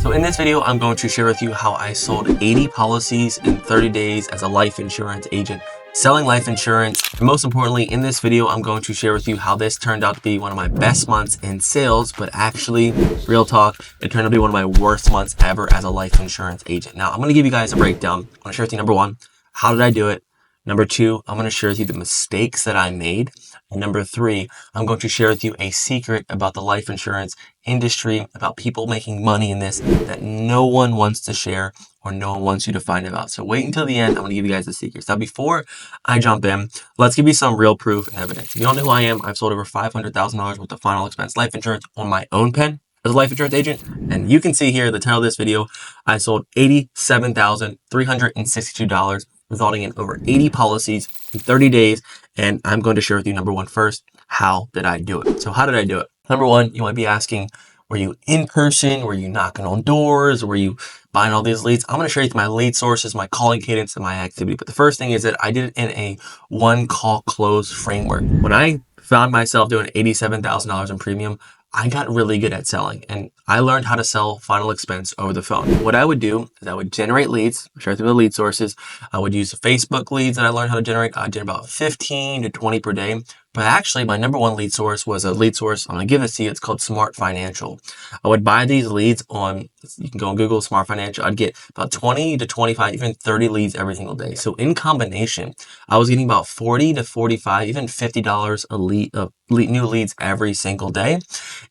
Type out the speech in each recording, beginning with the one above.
So in this video, I'm going to share with you how I sold 80 policies in 30 days as a life insurance agent, selling life insurance. And most importantly, in this video, I'm going to share with you how this turned out to be one of my best months in sales, but actually, real talk, it turned out to be one of my worst months ever as a life insurance agent. Now, I'm going to give you guys a breakdown. I'm going to share with you, number one, how did I do it? Number two, I'm going to share with you the mistakes that I made. And number three, I'm going to share with you a secret about the life insurance industry, about people making money in this that no one wants to share or no one wants you to find out. So wait until the end. I'm going to give you guys the secrets. Now, before I jump in, let's give you some real proof and evidence. If you don't know who I am, I've sold over $500,000 worth of final expense life insurance on my own pen as a life insurance agent. And you can see here, the title of this video, I sold $87,362, resulting in over 80 policies in 30 days. And I'm going to share with you, number one, first, how did I do it? So how did I do it? Number one, you might be asking, were you in person? Were you knocking on doors? Were you buying all these leads? I'm going to share with you my lead sources, my calling cadence, and my activity. But the first thing is that I did it in a one call close framework. When I found myself doing $87,000 in premium, I got really good at selling, and I learned how to sell final expense over the phone. What I would do is I would generate leads, share through the lead sources. I would use the Facebook leads that I learned how to generate. I did about 15 to 20 per day. But actually, my number one lead source was a lead source. I'm going to give this to you. It's called Smart Financial. I would buy these leads on, you can go on Google, Smart Financial. I'd get about 20 to 25, even 30 leads every single day. So in combination, I was getting about 40 to 45, even $50 a lead, new leads every single day.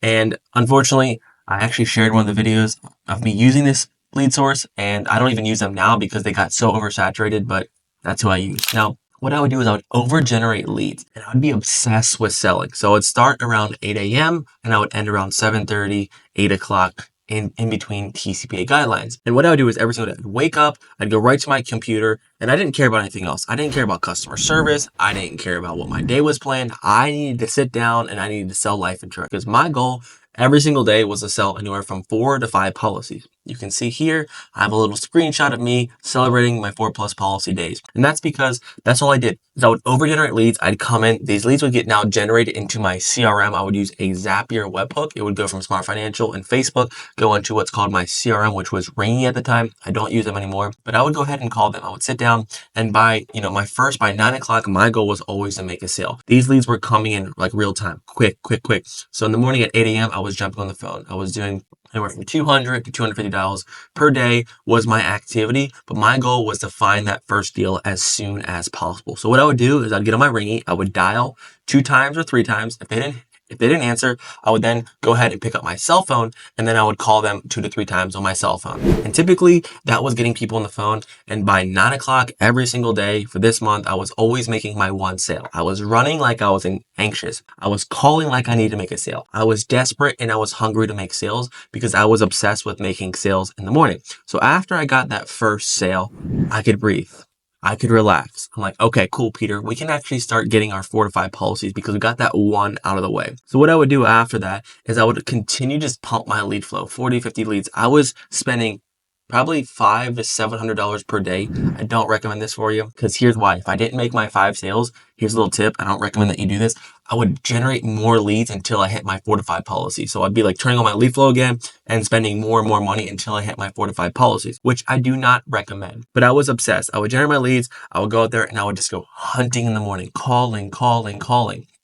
And unfortunately, I actually shared one of the videos of me using this lead source, and I don't even use them now because they got so oversaturated, but that's who I use. Now, what I would do is I would over-generate leads, and I would be obsessed with selling. So I would start around 8 a.m. and I would end around 7:30, 8 o'clock in between TCPA guidelines. And what I would do is every single day, I'd wake up, I'd go right to my computer, and I didn't care about anything else. I didn't care about customer service. I didn't care about what my day was planned. I needed to sit down and I needed to sell life insurance because my goal every single day was to sell anywhere from 4 to 5 policies. You can see here, I have a little screenshot of me celebrating my 4+ policy days. And that's because that's all I did. Is I would over-generate leads. I'd come in. These leads would get now generated into my CRM. I would use a Zapier webhook. It would go from Smart Financial and Facebook, go into what's called my CRM, which was Ringy at the time. I don't use them anymore. But I would go ahead and call them. I would sit down and by 9 o'clock, my goal was always to make a sale. These leads were coming in like real time, quick. So in the morning at 8 a.m., I was jumping on the phone. I was doing anywhere from $200 to $250 per day was my activity, but my goal was to find that first deal as soon as possible. So what I would do is I'd get on my Ringy, I would dial 2 times or 3 times. If they didn't answer, I would then go ahead and pick up my cell phone, and then I would call them 2 to 3 times on my cell phone. And typically that was getting people on the phone. And by 9 o'clock every single day for this month, I was always making my one sale. I was running like I was anxious. I was calling like I needed to make a sale. I was desperate and I was hungry to make sales because I was obsessed with making sales in the morning. So after I got that first sale, I could breathe. I could relax. I'm like, okay, cool, Peter. We can actually start getting our 4 to 5 policies because we got that one out of the way. So what I would do after that is I would continue to just pump my lead flow, 40, 50 leads. I was spending probably $500 to $700 per day. I don't recommend this for you because here's why. If I didn't make my 5 sales, here's a little tip. I don't recommend that you do this. I would generate more leads until I hit my 4 to 5 policies. So I'd be like turning on my lead flow again and spending more and more money until I hit my 4 to 5 policies, which I do not recommend. But I was obsessed. I would generate my leads. I would go out there and I would just go hunting in the morning, calling.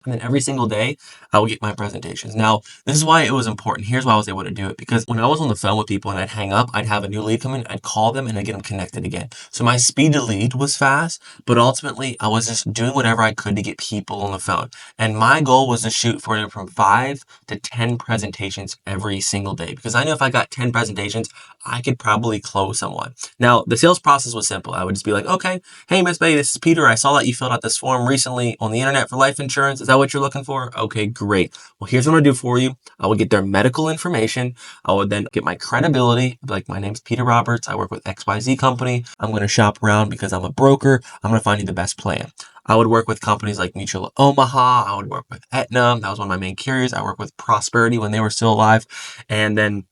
And then every single day, I would get my presentations. Now, this is why it was important. Here's why I was able to do it. Because when I was on the phone with people and I'd hang up, I'd have a new lead come in, I'd call them and I'd get them connected again. So my speed to lead was fast, but ultimately I was just doing whatever I could to get people on the phone. And my goal was to shoot for from 5 to 10 presentations every single day. Because I knew if I got 10 presentations, I could probably close someone. Now, the sales process was simple. I would just be like, okay, hey, Miss Betty, this is Peter. I saw that you filled out this form recently on the internet for life insurance. Is that what you're looking for? Okay, great. Well, here's what I'm gonna do for you. I would get their medical information. I would then get my credibility. Like, my name's Peter Roberts. I work with XYZ company. I'm gonna shop around because I'm a broker. I'm gonna find you the best plan. I would work with companies like Mutual Omaha. I would work with Aetna. That was one of my main carriers. I worked with Prosperity when they were still alive. And then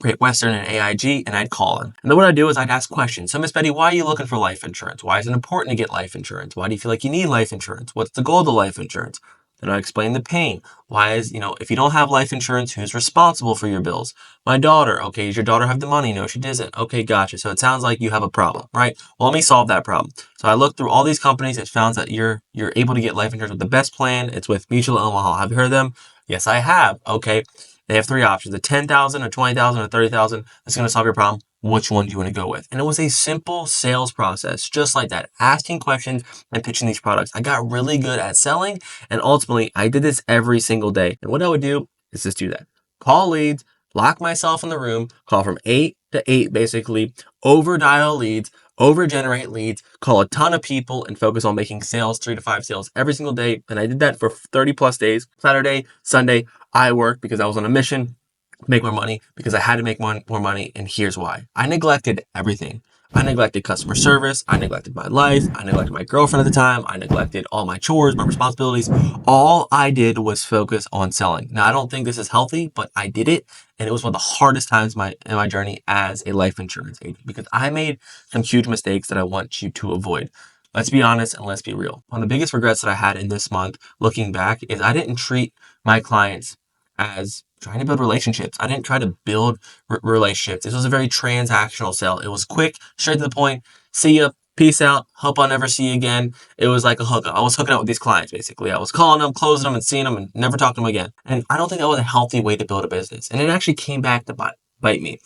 Great Western and AIG, and I'd call them. And then what I'd do is I'd ask questions. So, Miss Betty, why are you looking for life insurance? Why is it important to get life insurance? Why do you feel like you need life insurance? What's the goal of the life insurance? And I explained the pain. Why is, if you don't have life insurance, who's responsible for your bills? My daughter. Okay, does your daughter have the money? No, she doesn't. Okay, gotcha. So it sounds like you have a problem, right? Well, let me solve that problem. So I looked through all these companies. It found that you're able to get life insurance with the best plan. It's with Mutual Omaha. Have you heard of them? Yes, I have. Okay. They have three options: a 10,000, a 20,000, or 30,000. That's going to solve your problem. Which one do you want to go with? And it was a simple sales process, just like that, asking questions and pitching these products. I got really good at selling, and ultimately I did this every single day. And what I would do is just do that. Call leads, lock myself in the room, call from 8 to 8 basically, over dial leads, over generate leads, call a ton of people, and focus on making sales, 3 to 5 sales every single day. And I did that for 30 plus days. Saturday, Sunday, I worked because I was on a mission to make more money, because I had to make more money. And here's why. I neglected everything. I neglected customer service. I neglected my life. I neglected my girlfriend at the time. I neglected all my chores, my responsibilities. All I did was focus on selling. Now, I don't think this is healthy, but I did it. And it was one of the hardest times in my journey as a life insurance agent, because I made some huge mistakes that I want you to avoid. Let's be honest and let's be real. One of the biggest regrets that I had in this month, looking back, is I didn't treat my clients as trying to build relationships. I didn't try to build relationships. This was a very transactional sale. It was quick, straight to the point. See ya, peace out, hope I'll never see you again. It was like a hookup. I was hooking up with these clients, basically. I was calling them, closing them, and seeing them, and never talking to them again. And I don't think that was a healthy way to build a business. And it actually came back to bite me,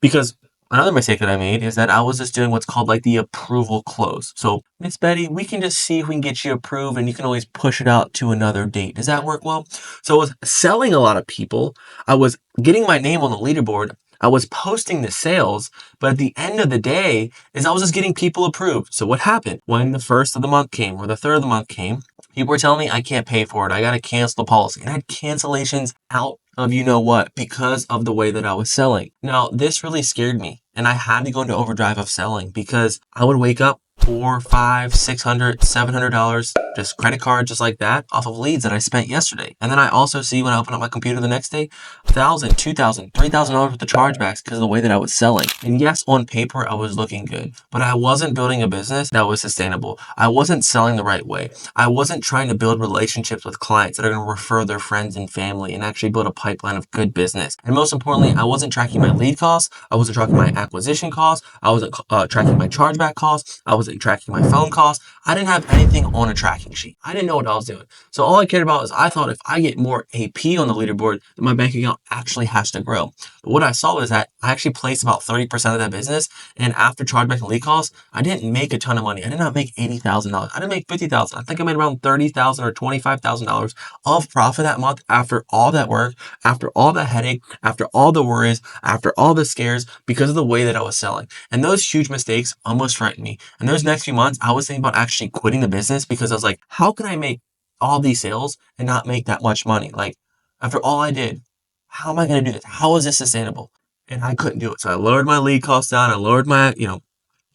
because another mistake that I made is that I was just doing what's called like the approval close. So, Miss Betty, we can just see if we can get you approved, and you can always push it out to another date. Does that work well? So I was selling a lot of people. I was getting my name on the leaderboard. I was posting the sales, but at the end of the day is I was just getting people approved. So what happened when the first of the month came or the third of the month came? People were telling me I can't pay for it. I got to cancel the policy. And I had cancellations out of you know what, because of the way that I was selling. Now, this really scared me, and I had to go into overdrive of selling, because I would wake up $400, $500, $600, $700, just credit card, just like that, off of leads that I spent yesterday. And then I also see, when I open up my computer the next day, $1,000, $2,000, $3,000 worth of chargebacks because of the way that I was selling. And yes, on paper, I was looking good, but I wasn't building a business that was sustainable. I wasn't selling the right way. I wasn't trying to build relationships with clients that are going to refer their friends and family and actually build a pipeline of good business. And most importantly, I wasn't tracking my lead costs. I wasn't tracking my acquisition costs. I wasn't tracking my chargeback costs. I wasn't tracking my phone costs. I didn't have anything on a tracking sheet. I didn't know what I was doing. So all I cared about is I thought if I get more AP on the leaderboard, then my bank account actually has to grow. But what I saw was that I actually placed about 30% of that business, and after chargeback and lead costs, I didn't make a ton of money. I did not make $80,000. I didn't make $50,000. I think I made around $30,000 or $25,000 of profit that month, after all that work, after all that headache, after all the worries, after all the scares, because of the way that I was selling. And those huge mistakes almost frightened me. And those next few months, I was thinking about actually quitting the business, because I was like, how can I make all these sales and not make that much money? Like, after all I did, how am I going to do this? How is this sustainable? And I couldn't do it. So I lowered my lead costs down. I lowered my,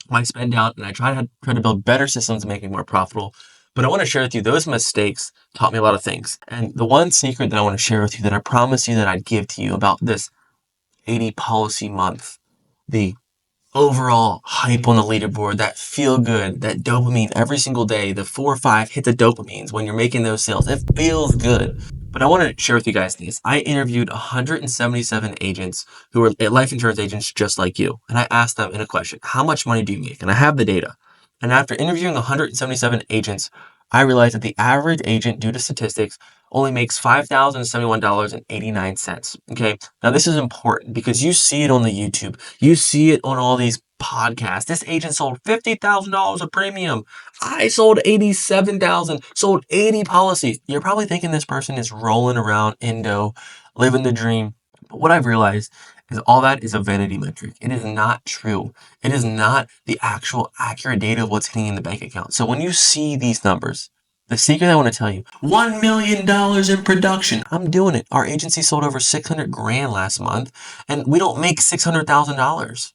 my spend down, and I tried to build better systems to make me more profitable. But I want to share with you, those mistakes taught me a lot of things. And the one secret that I want to share with you, that I promised you that I'd give to you about this 80 policy month, the overall hype on the leaderboard, that feel good, that dopamine every single day, the 4 or 5 hits of dopamines when you're making those sales, it feels good. But I want to share with you guys this. I interviewed 177 agents who are life insurance agents just like you. And I asked them in a question, how much money do you make? And I have the data. And after interviewing 177 agents, I realized that the average agent, due to statistics, only makes $5,071.89. Okay. Now this is important, because you see it on the YouTube. You see it on all these podcasts. This agent sold $50,000 of premium. I sold $87,000, sold 80 policies. You're probably thinking this person is rolling around Indo, living the dream. But what I've realized is all that is a vanity metric. It is not true. It is not the actual accurate data of what's hitting in the bank account. So when you see these numbers, the secret I want to tell you, $1 million in production. I'm doing it. Our agency sold over 600 grand last month, and we don't make $600,000.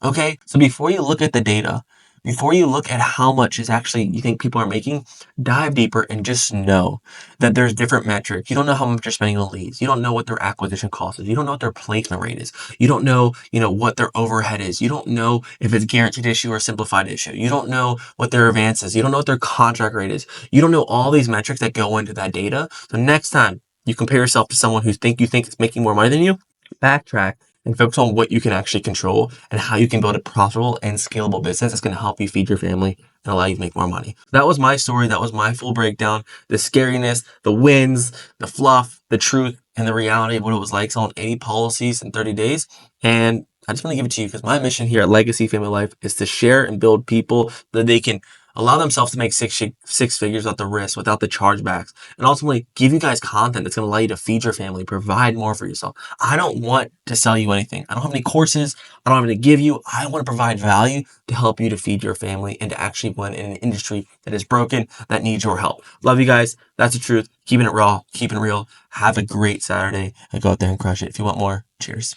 Okay. So before you look at the data, before you look at how much is actually you think people are making, dive deeper and just know that there's different metrics. You don't know how much you're spending on leads. You don't know what their acquisition cost is. You don't know what their placement rate is. You don't know, what their overhead is. You don't know if it's guaranteed issue or simplified issue. You don't know what their advance is. You don't know what their contract rate is. You don't know all these metrics that go into that data. So next time you compare yourself to someone who you think is making more money than you, backtrack and focus on what you can actually control and how you can build a profitable and scalable business that's going to help you feed your family and allow you to make more money. That was my story. That was my full breakdown. The scariness, the wins, the fluff, the truth, and the reality of what it was like selling 80 policies in 30 days. And I just want to give it to you because my mission here at Legacy Family Life is to share and build people so that they can allow themselves to make six figures without the risk, without the chargebacks, and ultimately give you guys content that's going to allow you to feed your family, provide more for yourself. I don't want to sell you anything. I don't have any courses. I don't have any to give you. I want to provide value to help you to feed your family and to actually win in an industry that is broken, that needs your help. Love you guys. That's the truth. Keeping it raw, keeping it real. Have a great Saturday and go out there and crush it. If you want more, cheers.